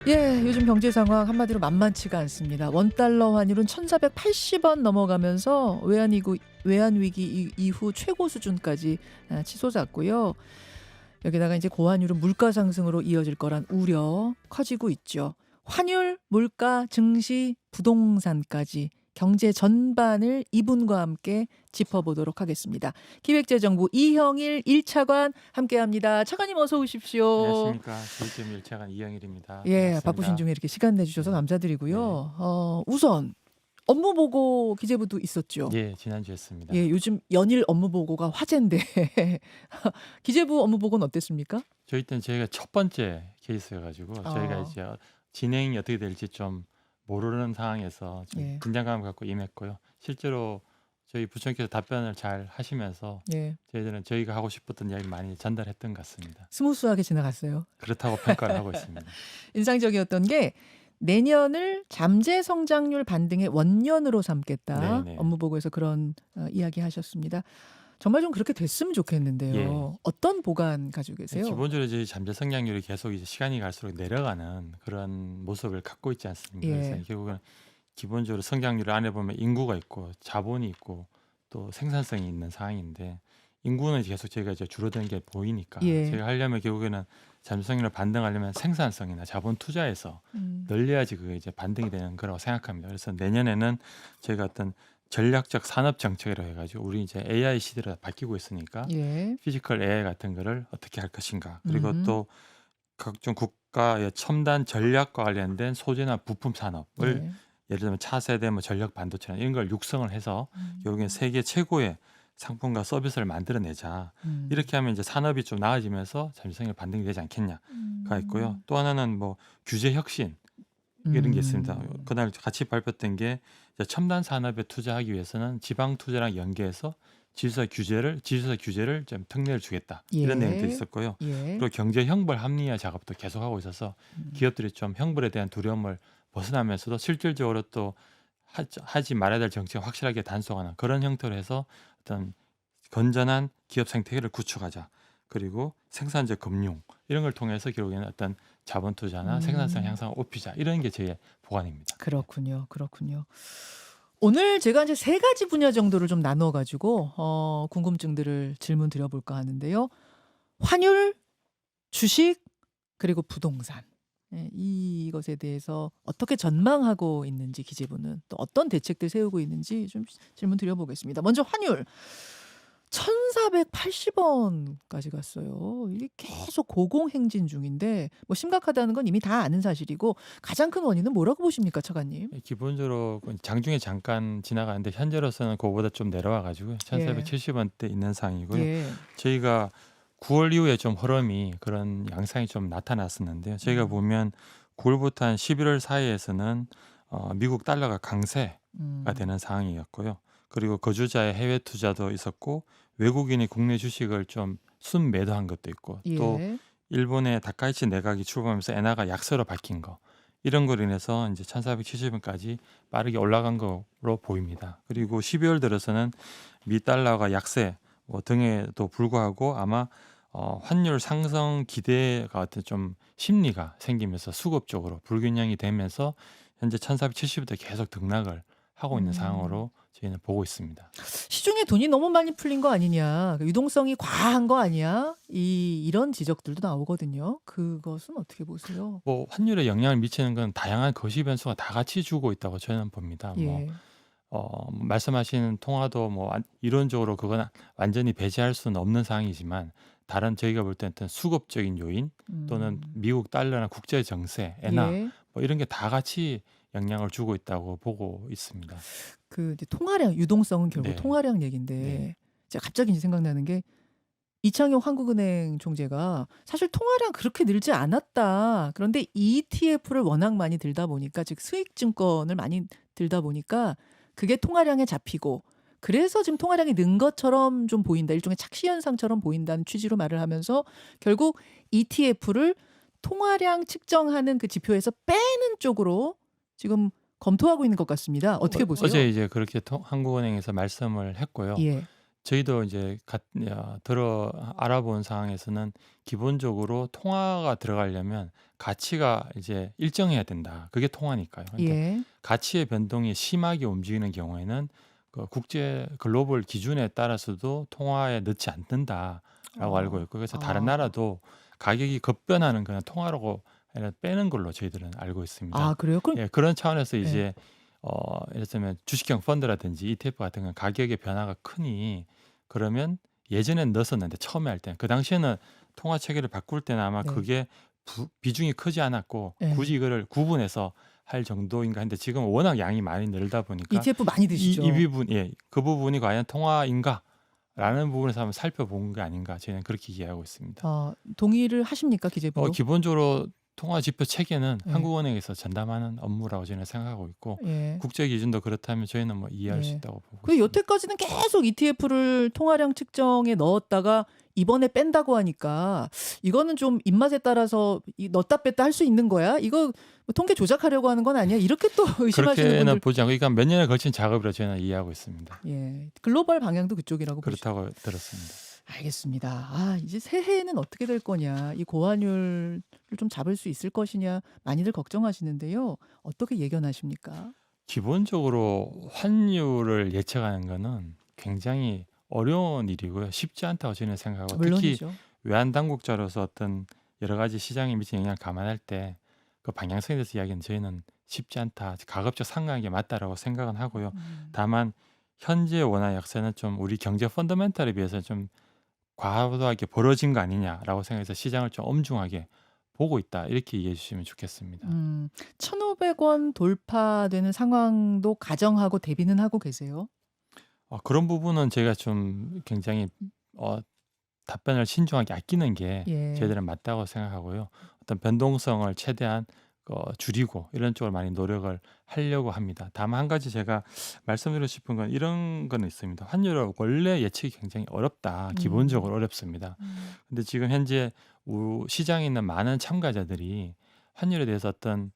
예, 요즘 경제 상황 한마디로 만만치가 않습니다. 원달러 환율은 1,480원 넘어가면서 외환 위기 이후 최고 수준까지 치솟았고요. 여기다가 이제 고환율은 물가 상승으로 이어질 거란 우려 커지고 있죠. 환율, 물가, 증시, 부동산까지 경제 전반을 이분과 함께 짚어보도록 하겠습니다. 기획재정부 이형일 1차관 함께합니다. 차관님 어서 오십시오. 안녕하십니까. 기획재정부 1차관 이영일입니다. 예, 반갑습니다. 바쁘신 중에 이렇게 시간 내주셔서 네. 감사드리고요. 우선 업무 보고 기재부도 있었죠. 예, 지난주에 했습니다. 예, 요즘 연일 업무 보고가 화제인데 기재부 업무 보고는 어땠습니까? 저희 때는 저희가 첫 번째 케이스여가지고 저희가 이제 진행이 어떻게 될지 좀 모르는 상황에서 좀 예. 긴장감을 갖고 임했고요. 실제로 저희 부총께서 답변을 잘 하시면서 예, 저희들은 저희가 하고 싶었던 이야기를 많이 전달했던 것 같습니다. 스무스하게 지나갔어요. 그렇다고 평가를 하고 있습니다. 인상적이었던 게 내년을 잠재 성장률 반등의 원년으로 삼겠다. 네네. 업무 보고에서 그런 이야기 하셨습니다. 정말 좀 그렇게 됐으면 좋겠는데요. 예. 어떤 보관 가지고 계세요? 기본적으로 저희 잠재 성장률이 계속 이제 시간이 갈수록 내려가는 그런 모습을 갖고 있지 않습니까? 예. 그래서 결국은 기본적으로 성장률 안에 보면 인구가 있고 자본이 있고 또 생산성이 있는 상황인데 인구는 계속 저희가 이제 줄어드는 게 보이니까 예. 저희가 하려면 결국에는 잠재 성장률을 반등하려면 생산성이나 자본 투자에서 늘려야지 그게 이제 반등이 되는 거라고 생각합니다. 그래서 내년에는 저희가 어떤 전략적 산업 정책이라고 해가지고 우리 이제 AI 시대로 바뀌고 있으니까 예. 피지컬 AI 같은 거를 어떻게 할 것인가 그리고 또 음. 각종 국가의 첨단 전략과 관련된 소재나 부품 산업을 예. 예를 들면 차세대 뭐 전력 반도체나 이런 걸 육성을 해서 결국엔 세계 최고의 상품과 서비스를 만들어내자. 이렇게 하면 이제 산업이 좀 나아지면서 잠재성이 반등이 되지 않겠냐가 있고요. 또 하나는 뭐 규제 혁신 이런 게 있습니다. 그날 같이 발표된 게 이제 첨단 산업에 투자하기 위해서는 지방 투자랑 연계해서 지주사 규제를 좀 특례를 주겠다. 이런 예. 내용도 있었고요. 예. 그리고 경제 형벌 합리화 작업도 계속하고 있어서 기업들이 좀 형벌에 대한 두려움을 벗어나면서도 실질적으로 또 하지 말아야 될 정책을 확실하게 단속하는 그런 형태로 해서 어떤 건전한 기업 생태계를 구축하자. 그리고 생산적 금융 이런 걸 통해서 결국에는 어떤 자본 투자나 생산성 향상을 높이자. 이런 게 제 보관입니다. 그렇군요. 그렇군요. 오늘 제가 이제 세 가지 분야 정도를 좀 나눠 가지고 궁금증들을 질문 드려볼까 하는데요. 환율, 주식, 그리고 부동산. 예, 이것에 대해서 어떻게 전망하고 있는지 기재부는 또 어떤 대책들 세우고 있는지 좀 질문 드려보겠습니다. 먼저 환율. 1,480원까지 갔어요. 이게 계속 고공행진 중인데 뭐 심각하다는 건 이미 다 아는 사실이고 가장 큰 원인은 뭐라고 보십니까, 차관님? 기본적으로 장중에 잠깐 지나가는데 현재로서는 그거보다 좀 내려와 가지고 1,470원대 있는 상황이고요. 예. 저희가 9월 이후에 좀 흐름이 그런 양상이 좀 나타났었는데요. 저희가 보면 9월부터 한 11월 사이에서는 미국 달러가 강세가 되는 상황이었고요. 그리고 거주자의 해외 투자도 있었고 외국인이 국내 주식을 좀 순매도한 것도 있고 또 예. 일본의 다카이치 내각이 출범하면서 엔화가 약세로 바뀐 거 이런 걸로 인해서 이제 1,470원까지 빠르게 올라간 거로 보입니다. 그리고 12월 들어서는 미 달러가 약세 뭐 등에도 불구하고 아마 환율 상승 기대가 어떤 좀 심리가 생기면서 수급적으로 불균형이 되면서 현재 1,470원대 계속 등락을 하고 있는 상황으로 저희는 보고 있습니다. 시중에 돈이 너무 많이 풀린 거 아니냐, 유동성이 과한 거 아니야, 이런 지적들도 나오거든요. 그것은 어떻게 보세요? 뭐 환율에 영향을 미치는 건 다양한 거시 변수가 다 같이 주고 있다고 저는 봅니다. 뭐 예. 말씀하신 통화도 뭐 이론적으로 그건 완전히 배제할 수는 없는 상황이지만 다른 저희가 볼 때는 어떤 수급적인 요인 또는 미국 달러나 국제 정세, 엔화 예. 뭐 이런 게 다 같이 영향을 주고 있다고 보고 있습니다. 그 이제 통화량, 유동성은 결국 네. 통화량 얘긴데 네. 제가 갑자기 이제 생각나는 게 이창용 한국은행 총재가 사실 통화량 그렇게 늘지 않았다. 그런데 ETF를 워낙 많이 들다 보니까 즉 수익 증권을 많이 들다 보니까 그게 통화량에 잡히고 그래서 지금 통화량이 는 것처럼 좀 보인다. 일종의 착시 현상처럼 보인다는 취지로 말을 하면서 결국 ETF를 통화량 측정하는 그 지표에서 빼는 쪽으로 지금 검토하고 있는 것 같습니다. 어떻게 보세요? 어제 이제 그렇게 한국은행에서 말씀을 했고요. 예. 저희도 이제 들어 알아본 상황에서는 기본적으로 통화가 들어가려면 가치가 이제 일정해야 된다. 그게 통화니까요. 그러니까 예. 가치의 변동이 심하게 움직이는 경우에는 그 국제 글로벌 기준에 따라서도 통화에 넣지 않는다라고 알고 어. 있고, 그래서 다른 아. 나라도 가격이 급변하는 그냥 통화라고 빼는 걸로 저희들은 알고 있습니다. 아 그래요? 그럼 예, 그런 차원에서 예. 이제 예를 들면 주식형 펀드라든지 ETF 같은 건 가격의 변화가 크니, 그러면 예전엔 넣었었는데 처음에 할 때 그 당시에는 통화 체계를 바꿀 때는 아마 네. 그게 비중이 크지 않았고 예. 굳이 이거를 구분해서 할 정도인가 했는데, 지금 워낙 양이 많이 늘다 보니까 ETF 많이 드시죠? 이 부분, 예, 그 부분이 과연 통화인가라는 부분에서 한번 살펴본 게 아닌가, 저는 그렇게 이해하고 있습니다. 동의를 하십니까 기재부도? 기본적으로 통화 지표 체계는 예. 한국은행에서 전담하는 업무라고 저는 생각하고 있고, 예. 국제 기준도 그렇다면 저희는 뭐 이해할 수 예. 있다고 보고 그 있습니다. 여태까지는 계속 ETF를 통화량 측정에 넣었다가 이번에 뺀다고 하니까 이거는 좀 입맛에 따라서 넣었다 뺐다 할 수 있는 거야? 이거 뭐 통계 조작하려고 하는 건 아니야? 이렇게 또 의심하시는 그렇게는 분들. 보지 않고, 그러니까 몇 년에 걸친 작업이라 저는 이해하고 있습니다. 예. 글로벌 방향도 그쪽이라고 보시죠. 그렇다고 들었습니다. 알겠습니다. 이제 새해에는 어떻게 될 거냐, 이 고환율을 좀 잡을 수 있을 것이냐 많이들 걱정하시는데요. 어떻게 예견하십니까? 기본적으로 환율을 예측하는 거는 굉장히 어려운 일이고요. 쉽지 않다고 저는 생각하고, 특히 물론이죠. 외환 당국자로서 어떤 여러 가지 시장에 미치는 영향을 감안할 때 그 방향성에 대해서 이야기는 저희는 쉽지 않다, 가급적 상응하는 게 맞다라고 생각은 하고요. 다만 현재 원화 약세는 좀 우리 경제 펀더멘탈에 비해서 좀 과도하게 벌어진 거 아니냐라고 생각해서 시장을 좀 엄중하게 보고 있다, 이렇게 이해해 주시면 좋겠습니다. 1,500원 돌파되는 상황도 가정하고 대비는 하고 계세요? 그런 부분은 제가 좀 굉장히 답변을 신중하게 아끼는 게 예. 저희들은 맞다고 생각하고요. 어떤 변동성을 최대한 줄이고 이런 쪽으로 많이 노력을 하려고 합니다. 다만 한 가지 제가 말씀드리고 싶은 건 이런 건 있습니다. 환율은 원래 예측이 굉장히 어렵다. 기본적으로 어렵습니다. 근데 지금 현재 시장에 있는 많은 참가자들이 환율에 대해서 어떤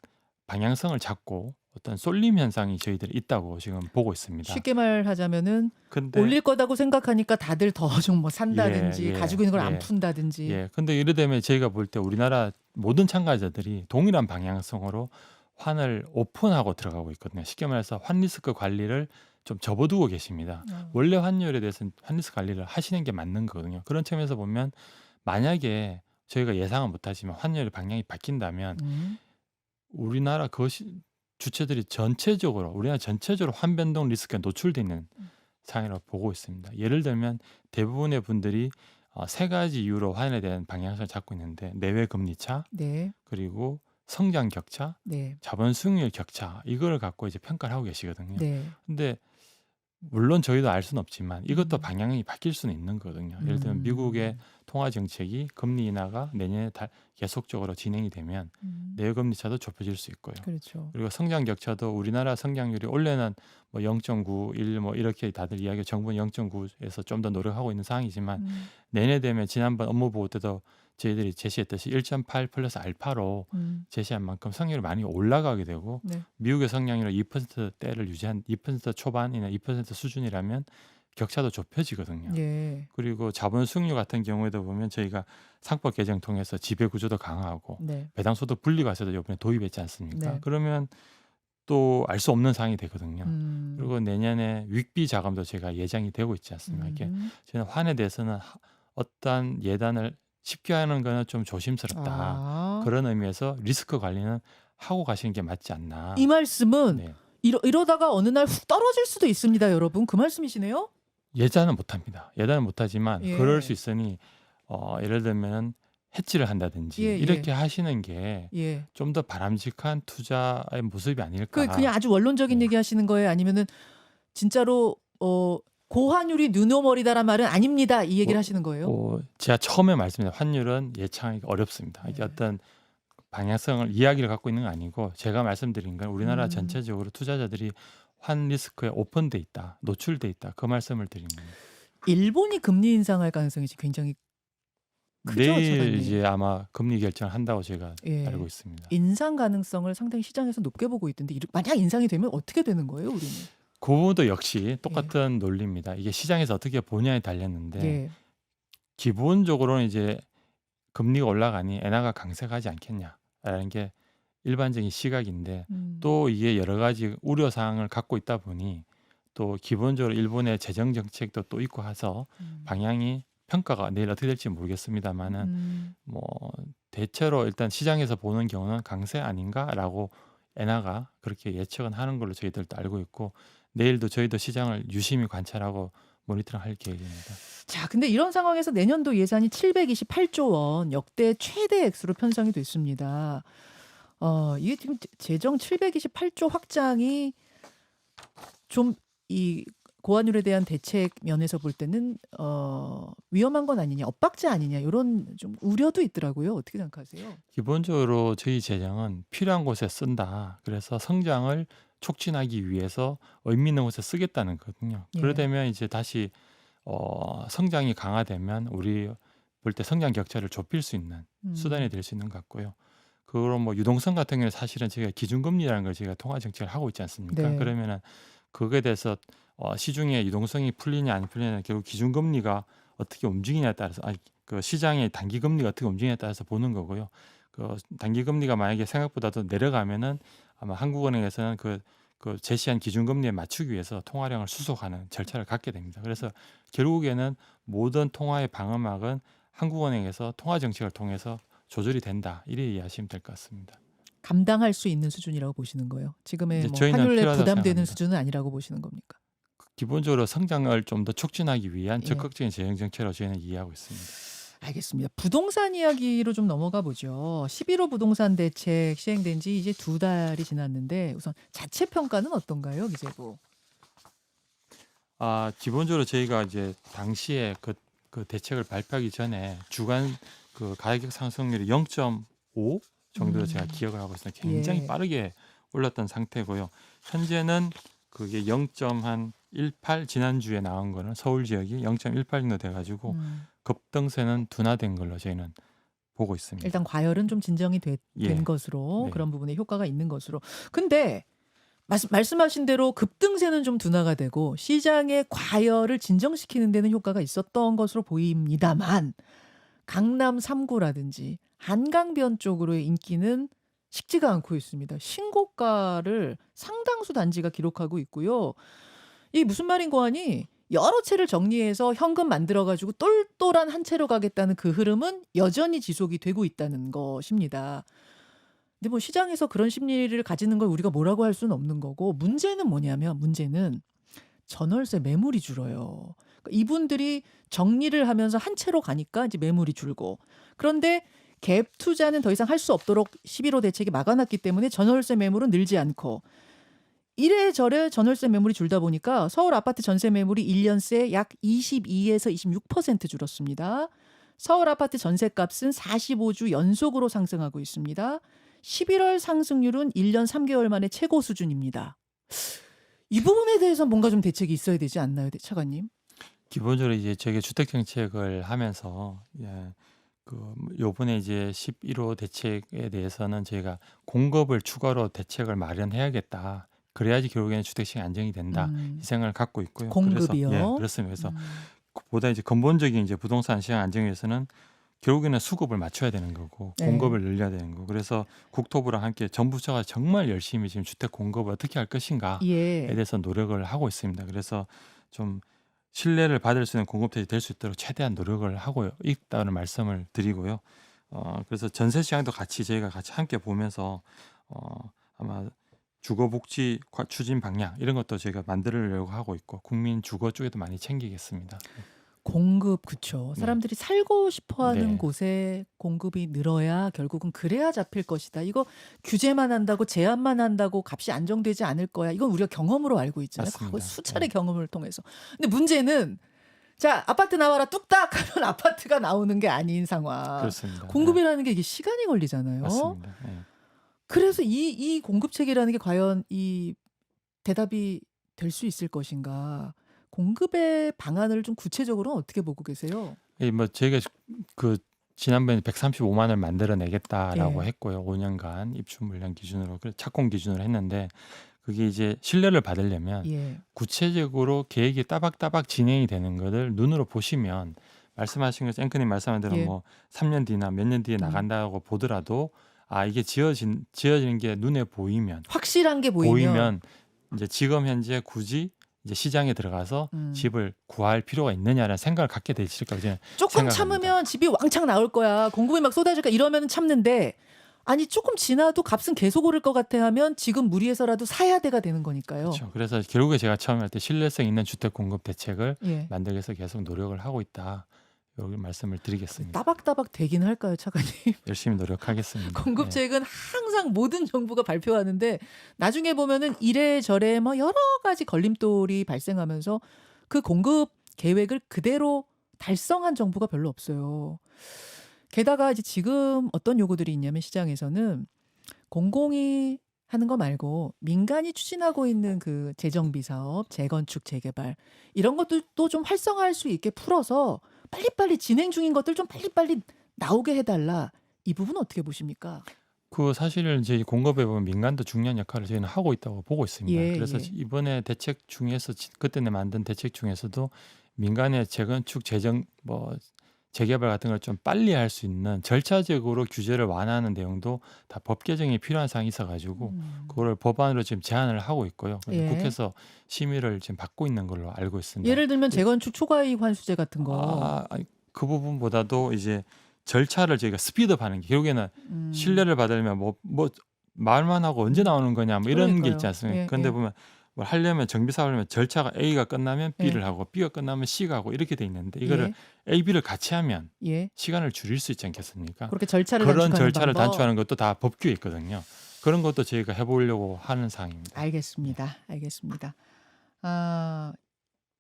방향성을 잡고 어떤 쏠림 현상이 저희들이 있다고 지금 보고 있습니다. 쉽게 말하자면은 근데 올릴 거다고 생각하니까 다들 더 좀 뭐 산다든지 예, 가지고 있는 걸 안 예. 푼다든지. 예, 근데 이래 되면 저희가 볼 때 우리나라 모든 참가자들이 동일한 방향성으로 환을 오픈하고 들어가고 있거든요. 쉽게 말해서 환 리스크 관리를 좀 접어두고 계십니다. 원래 환율에 대해서는 환 리스크 관리를 하시는 게 맞는 거거든요. 그런 측면에서 보면 만약에 저희가 예상은 못하지만 환율의 방향이 바뀐다면 음. 우리나라 주체들이 전체적으로, 우리나라 전체적으로 환 변동 리스크에 노출돼 있는 상황이라고 보고 있습니다. 예를 들면 대부분의 분들이 세 가지 이유로 환율에 대한 방향성을 잡고 있는데, 내외 금리 차, 네. 그리고 성장 격차, 네. 자본 수익률 격차, 이걸 갖고 이제 평가를 하고 계시거든요. 네. 근데 물론 저희도 알 수는 없지만 이것도 음. 방향이 바뀔 수는 있는 거거든요. 예를 들면 미국의 통화 정책이 금리 인하가 내년에 계속적으로 진행이 되면 내외 금리 차도 좁혀질 수 있고요. 그렇죠. 그리고 성장 격차도 우리나라 성장률이 올해는 뭐 0.9, 1 뭐 이렇게 다들 이야기, 정부는 0.9에서 좀 더 노력하고 있는 상황이지만 내년 되면 지난번 업무 보고 때도 저희들이 제시했듯이 1.8 플러스 알파로 제시한 만큼 성장률이 많이 올라가게 되고, 네. 미국의 성장률이 2%대를 유지한 2% 초반이나 2% 수준이라면 격차도 좁혀지거든요. 예. 그리고 자본 수익률 같은 경우에도 보면 저희가 상법 개정 통해서 지배 구조도 강화하고 네. 배당소득 분리과세도 이번에 도입했지 않습니까? 네. 그러면 또 알 수 없는 상황이 되거든요. 음. 그리고 내년에 윗비 자금도 제가 예정이 되고 있지 않습니까? 이게 저는 환에 대해서는 어떠한 예단을 쉽게 하는 거는 좀 조심스럽다. 그런 의미에서 리스크 관리는 하고 가시는 게 맞지 않나. 이 말씀은 네. 이러다가 어느 날 훅 떨어질 수도 있습니다, 여러분. 그 말씀이시네요? 예단은 못합니다. 예단은 못하지만 예. 그럴 수 있으니 예를 들면 해지를 한다든지 예, 이렇게 하시는 게 예. 좀 더 바람직한 투자의 모습이 아닐까. 그냥 아주 원론적인 네. 얘기 하시는 거예요? 아니면은 진짜로 고환율이 뉴노멀이다란 말은 아닙니다, 이 얘기를 하시는 거예요? 제가 처음에 말씀드린 환율은 예측하기가 어렵습니다. 이게 네. 어떤 방향성을 이야기를 갖고 있는 건 아니고, 제가 말씀드린 건 우리나라 음. 전체적으로 투자자들이 환 리스크에 오픈돼 있다, 노출돼 있다, 그 말씀을 드린 겁니다. 일본이 금리 인상할 가능성이 지금 굉장히 크죠, 내일 차관님? 이제 아마 금리 결정을 한다고 제가 예. 알고 있습니다. 인상 가능성을 상당히 시장에서 높게 보고 있던데 만약 인상이 되면 어떻게 되는 거예요, 우리는? 그 부분도 역시 예. 똑같은 논리입니다. 이게 시장에서 어떻게 보냐에 달렸는데 예. 기본적으로는 이제 금리가 올라가니 엔화가 강세가지 않겠냐라는 게 일반적인 시각인데 또 이게 여러 가지 우려 사항을 갖고 있다 보니 또 기본적으로 일본의 재정 정책도 또 있고 해서 방향이 평가가 내일 어떻게 될지 모르겠습니다만은 뭐 대체로 일단 시장에서 보는 경우는 강세 아닌가라고 엔화가 그렇게 예측은 하는 걸로 저희들도 알고 있고 내일도 저희도 시장을 유심히 관찰하고 모니터링할 계획입니다. 자, 근데 이런 상황에서 내년도 예산이 728조 원 역대 최대 액수로 편성이 됐습니다. 이게 지금 재정 728조 확장이 좀 이 고환율에 대한 대책 면에서 볼 때는 위험한 건 아니냐, 엇박자 아니냐 이런 좀 우려도 있더라고요. 어떻게 생각하세요? 기본적으로 저희 재정은 필요한 곳에 쓴다. 그래서 성장을 촉진하기 위해서 의미 있는 곳에 쓰겠다는 거거든요. 예. 그러려면 이제 다시 성장이 강화되면 우리 볼 때 성장 격차를 좁힐 수 있는 수단이 될 수 있는 것 같고요. 그럼 뭐 유동성 같은 경우는 사실은 저희가 기준금리라는 걸 저희가 통화 정책을 하고 있지 않습니까? 네. 그러면은 그거에 대해서 시중에 유동성이 풀리냐 안 풀리냐 결국 기준금리가 어떻게 움직이냐에 따라서 그 시장의 단기금리가 어떻게 움직이냐에 따라서 보는 거고요. 그 단기금리가 만약에 생각보다도 내려가면은 아마 한국은행에서는 그 제시한 기준금리에 맞추기 위해서 통화량을 수속하는 절차를 갖게 됩니다. 그래서 결국에는 모든 통화의 방어막은 한국은행에서 통화 정책을 통해서 조절이 된다. 이래 이해하시면 될 것 같습니다. 감당할 수 있는 수준이라고 보시는 거예요. 지금의 이제 뭐 저희는 환율에 필요하다고 부담되는 생각합니다. 수준은 아니라고 보시는 겁니까? 기본적으로 성장을 좀 더 촉진하기 위한 예. 적극적인 재정 정책으로 저희는 이해하고 있습니다. 알겠습니다. 부동산 이야기로 좀 넘어가 보죠. 11호 부동산 대책 시행된 지 이제 2달이 지났는데 우선 자체 평가는 어떤가요, 기재부? 기본적으로 저희가 이제 당시에 그 대책을 발표하기 전에 주간 그 가격 상승률이 0.5 정도로 제가 기억을 하고 있습니다. 굉장히 예. 빠르게 올랐던 상태고요. 현재는 그게 0.18 지난주에 나온 거는 서울 지역이 0.18 정도 돼가지고 급등세는 둔화된 걸로 저희는 보고 있습니다. 일단 과열은 좀 진정이 된 예. 것으로 네. 그런 부분에 효과가 있는 것으로. 근데 말씀하신 대로 급등세는 좀 둔화가 되고 시장의 과열을 진정시키는 데는 효과가 있었던 것으로 보입니다만 강남 3구라든지 한강변 쪽으로의 인기는 식지가 않고 있습니다. 신고가를 상당수 단지가 기록하고 있고요. 이게 무슨 말인고 하니 여러 채를 정리해서 현금 만들어가지고 똘똘한 한 채로 가겠다는 그 흐름은 여전히 지속이 되고 있다는 것입니다. 근데 뭐 시장에서 그런 심리를 가지는 걸 우리가 뭐라고 할 수는 없는 거고 문제는 뭐냐면 문제는 전월세 매물이 줄어요. 그러니까 이분들이 정리를 하면서 한 채로 가니까 이제 매물이 줄고 그런데 갭 투자는 더 이상 할 수 없도록 11호 대책이 막아놨기 때문에 전월세 매물은 늘지 않고 이래저래 전월세 매물이 줄다 보니까 서울 아파트 전세 매물이 1년 새 약 22에서 26% 줄었습니다. 서울 아파트 전세값은 45주 연속으로 상승하고 있습니다. 11월 상승률은 1년 3개월 만에 최고 수준입니다. 이 부분에 대해서 뭔가 좀 대책이 있어야 되지 않나요, 차관님? 기본적으로 이제 저희가 주택 정책을 하면서 요번에 이제 11호 대책에 대해서는 저희가 공급을 추가로 대책을 마련해야겠다. 그래야지 결국에는 주택 시장이 안정이 된다. 이 생각을 갖고 있고요. 공급이요? 그래서 그렇습니다. 그래서 보다 이제 근본적인 이제 부동산 시장 안정을 위해서는 결국에는 수급을 맞춰야 되는 거고 네. 공급을 늘려야 되는 거고 그래서 국토부랑 함께 정부처가 정말 열심히 지금 주택 공급을 어떻게 할 것인가에 예. 대해서 노력을 하고 있습니다. 그래서 좀 신뢰를 받을 수 있는 공급대가 될 수 있도록 최대한 노력을 하고 있다는 말씀을 드리고요. 그래서 전세 시장도 저희가 같이 함께 보면서 아마 주거복지 추진 방향 이런 것도 저희가 만들려고 하고 있고 국민 주거 쪽에도 많이 챙기겠습니다. 공급 그쵸. 네. 사람들이 살고 싶어하는 네. 곳에 공급이 늘어야 결국은 그래야 잡힐 것이다. 이거 규제만 한다고 제한만 한다고 값이 안정되지 않을 거야. 이건 우리가 경험으로 알고 있잖아요. 맞습니다. 과거 수차례 네. 경험을 통해서. 근데 문제는 자 아파트 나와라 뚝딱 하면 아파트가 나오는 게 아닌 상황. 그렇습니다. 공급이라는 게 이게 시간이 걸리잖아요. 맞습니다. 네. 그래서 이 공급 체계라는 게 과연 이 대답이 될 수 있을 것인가? 공급의 방안을 좀 구체적으로 어떻게 보고 계세요? 뭐 저희가 그 지난번에 135만 원을 만들어내겠다라고 예. 했고요. 5년간 입주 물량 기준으로 착공 기준으로 했는데 그게 이제 신뢰를 받으려면 예. 구체적으로 계획이 따박따박 진행이 되는 것을 눈으로 보시면 말씀하신 것 앵커님 말씀한 대로 예. 뭐 3년 뒤나 몇 년 뒤에 음. 나간다고 보더라도 이게 지어지는 게 눈에 확실한 게 보이면 보이면 이제 지금 현재 굳이 이제 시장에 들어가서 집을 구할 필요가 있느냐라는 생각을 갖게 되실 거라고 저는 조금 생각합니다. 참으면 집이 왕창 나올 거야. 공급이 막 쏟아질까 이러면 참는데 아니 조금 지나도 값은 계속 오를 것 같아 하면 지금 무리해서라도 사야 돼가 되는 거니까요. 그렇죠. 그래서 결국에 제가 처음에 할 때 신뢰성 있는 주택 공급 대책을 예. 만들기 위해서 계속 노력을 하고 있다. 여기 말씀을 드리겠습니다. 따박따박 되긴 할까요, 차관님? 열심히 노력하겠습니다. 공급책은 항상 모든 정부가 발표하는데 나중에 보면은 이래저래 뭐 여러 가지 걸림돌이 발생하면서 그 공급 계획을 그대로 달성한 정부가 별로 없어요. 게다가 이제 지금 어떤 요구들이 있냐면 시장에서는 공공이 하는 거 말고 민간이 추진하고 있는 그 재정비 사업, 재건축, 재개발 이런 것들도 좀 활성화할 수 있게 풀어서 빨리빨리 진행 중인 것들 좀 빨리빨리 나오게 해달라. 이 부분 어떻게 보십니까? 사실은 이제 공급에 보면 민간도 중요한 역할을 저희는 하고 있다고 보고 있습니다. 예, 그래서 예. 이번에 대책 중에서 그때 만든 대책 중에서도 민간의 재건축, 재개발 같은 걸 좀 빨리 할 수 있는 절차적으로 규제를 완화하는 내용도 다 법 개정이 필요한 사항이 있어가지고 그거를 법안으로 지금 제안을 하고 있고요. 그래서 예. 국회에서 심의를 지금 받고 있는 걸로 알고 있습니다. 예를 들면 재건축 초과이익 환수제 같은 거. 그 부분보다도 이제 절차를 저희가 스피드업하는 게 결국에는 신뢰를 받으려면 뭐 말만 하고 언제 나오는 거냐 뭐 이런 게 그러니까요. 있지 않습니까? 예, 그런데 예. 보면 뭘 하려면 정비 사업을 하면 절차가 A가 끝나면 예. B를 하고 B가 끝나면 C가 하고 이렇게 돼 있는데 이거를 예. A, B를 같이 하면 예. 시간을 줄일 수 있지 않겠습니까? 그렇게 절차를 그런 단축하는 절차를 방법. 단축하는 것도 다 법규에 있거든요. 그런 것도 저희가 해보려고 하는 사항입니다. 알겠습니다. 알겠습니다.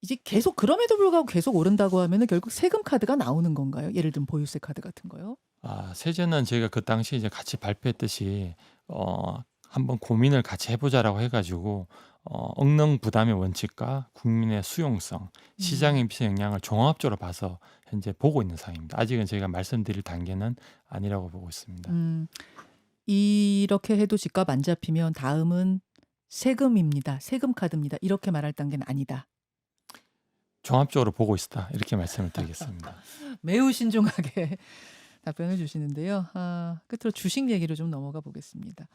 이제 계속 그럼에도 불구하고 계속 오른다고 하면은 결국 세금 카드가 나오는 건가요? 예를 들면 보유세 카드 같은 거요? 세제는 저희가 그 당시 이제 같이 발표했듯이 한번 고민을 같이 해보자라고 해가지고 억능 부담의 원칙과 국민의 수용성, 시장에 미치는 영향을 종합적으로 봐서 현재 보고 있는 상황입니다. 아직은 저희가 말씀드릴 단계는 아니라고 보고 있습니다. 이렇게 해도 집값 안 잡히면 다음은 세금입니다. 세금 카드입니다. 이렇게 말할 단계는 아니다. 종합적으로 보고 있다 이렇게 말씀을 드리겠습니다. 매우 신중하게 답변을 주시는데요. 끝으로 주식 얘기로 좀 넘어가 보겠습니다.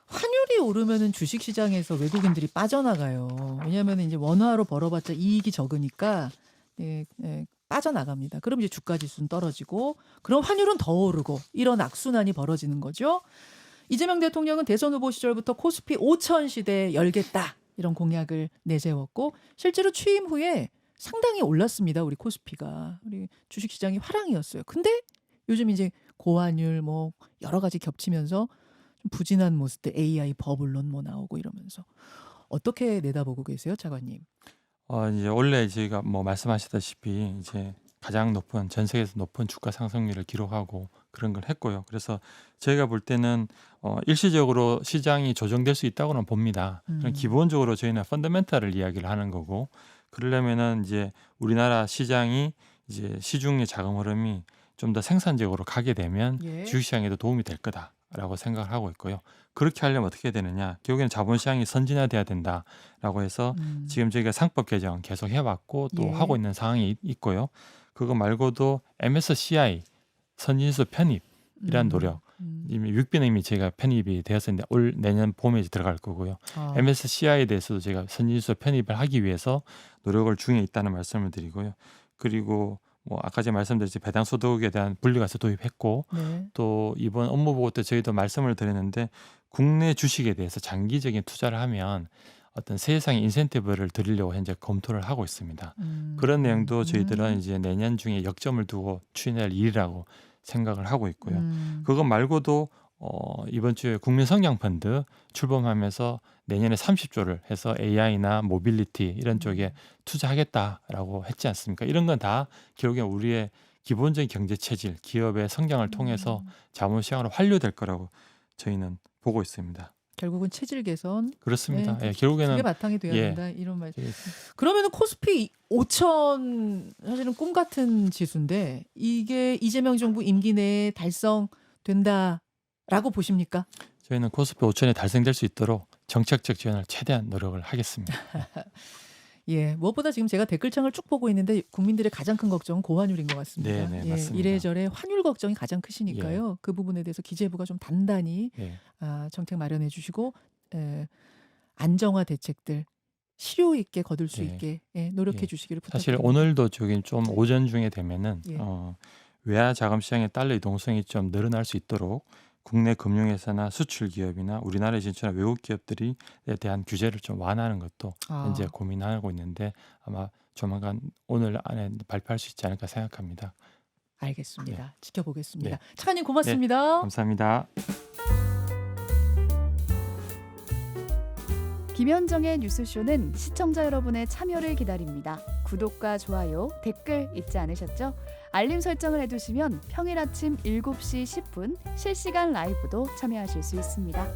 환율이 오르면은 주식 시장에서 외국인들이 빠져나가요. 왜냐하면 이제 원화로 벌어봤자 이익이 적으니까 빠져나갑니다. 그럼 이제 주가 지수는 떨어지고, 그럼 환율은 더 오르고 이런 악순환이 벌어지는 거죠. 이재명 대통령은 대선 후보 시절부터 코스피 5천 시대 열겠다 이런 공약을 내세웠고 실제로 취임 후에 상당히 올랐습니다. 우리 코스피가 우리 주식 시장이 화랑이었어요. 근데 요즘 이제 고환율 뭐 여러 가지 겹치면서 좀 부진한 모습들, AI 버블론 뭐 나오고 이러면서 어떻게 내다보고 계세요, 차관님? 이제 원래 저희가 뭐 말씀하셨다시피 이제 가장 높은 전 세계에서 높은 주가 상승률을 기록하고 그런 걸 했고요. 그래서 저희가 볼 때는 일시적으로 시장이 조정될 수 있다고는 봅니다. 그럼 기본적으로 저희는 펀더멘탈을 이야기를 하는 거고 그러려면은 이제 우리나라 시장이 이제 시중의 자금 흐름이 좀 더 생산적으로 가게 되면 예. 주식시장에도 도움이 될 거다라고 생각을 하고 있고요. 그렇게 하려면 어떻게 되느냐? 결국에는 자본시장이 선진화돼야 된다라고 해서 지금 저희가 상법 개정 계속 해왔고 또 예. 하고 있는 상황이 있고요. 그거 말고도 MSCI 선진수 편입이란 노력 이미 6비는 이미 제가 편입이 되었었는데 올 내년 봄에 이제 들어갈 거고요. MSCI에 대해서도 제가 선진수 편입을 하기 위해서 노력을 중에 있다는 말씀을 드리고요. 그리고 뭐 아까 제가 말씀드렸듯이 배당 소득에 대한 분리과세 도입했고 네. 또 이번 업무 보고 때 저희도 말씀을 드렸는데 국내 주식에 대해서 장기적인 투자를 하면 어떤 세상의 인센티브를 드리려고 현재 검토를 하고 있습니다. 그런 내용도 저희들은 이제 내년 중에 역점을 두고 추진할 일이라고 생각을 하고 있고요. 그것 말고도 이번 주에 국민성장펀드 출범하면서 내년에 30조를 해서 AI나 모빌리티 이런 쪽에 투자하겠다라고 했지 않습니까? 이런 건 다 결국에 우리의 기본적인 경제 체질, 기업의 성장을 통해서 자본시장으로 환류될 거라고 저희는 보고 있습니다. 결국은 체질 개선. 그렇습니다. 네, 예, 그게 결국에는 바탕이 돼야 예. 된다 이런 말. 예, 그러면은 코스피 5천 사실은 꿈 같은 지수인데 이게 이재명 정부 임기 내에 달성된다라고 보십니까? 저희는 코스피 5천에 달성될 수 있도록 정책적 지원을 최대한 노력을 하겠습니다. 예, 무엇보다 지금 제가 댓글창을 쭉 보고 있는데 국민들의 가장 큰 걱정은 고환율인 것 같습니다. 네, 예, 맞습니다. 이래저래 환율 걱정이 가장 크시니까요. 그 부분에 대해서 기재부가 좀 단단히 예, 정책 마련해 주시고 안정화 대책들 실효 있게 거둘 수 예. 있게 노력해 예. 주시기를 사실 부탁드립니다. 오늘도 저기 좀 오전 중에 되면은 예. 외화 자금 시장의 달러 이동성이 좀 늘어날 수 있도록 국내 금융회사나 수출 기업이나 우리나라에 진출한 외국 기업들에 대한 규제를 좀 완화하는 것도 현재 고민하고 있는데 아마 조만간 오늘 안에 발표할 수 있지 않을까 생각합니다. 알겠습니다. 지켜보겠습니다. 네. 차관님 고맙습니다. 감사합니다. 김현정의 뉴스쇼는 시청자 여러분의 참여를 기다립니다. 구독과 좋아요, 댓글 잊지 않으셨죠? 알림 설정을 해두시면 평일 아침 7시 10분 실시간 라이브도 참여하실 수 있습니다.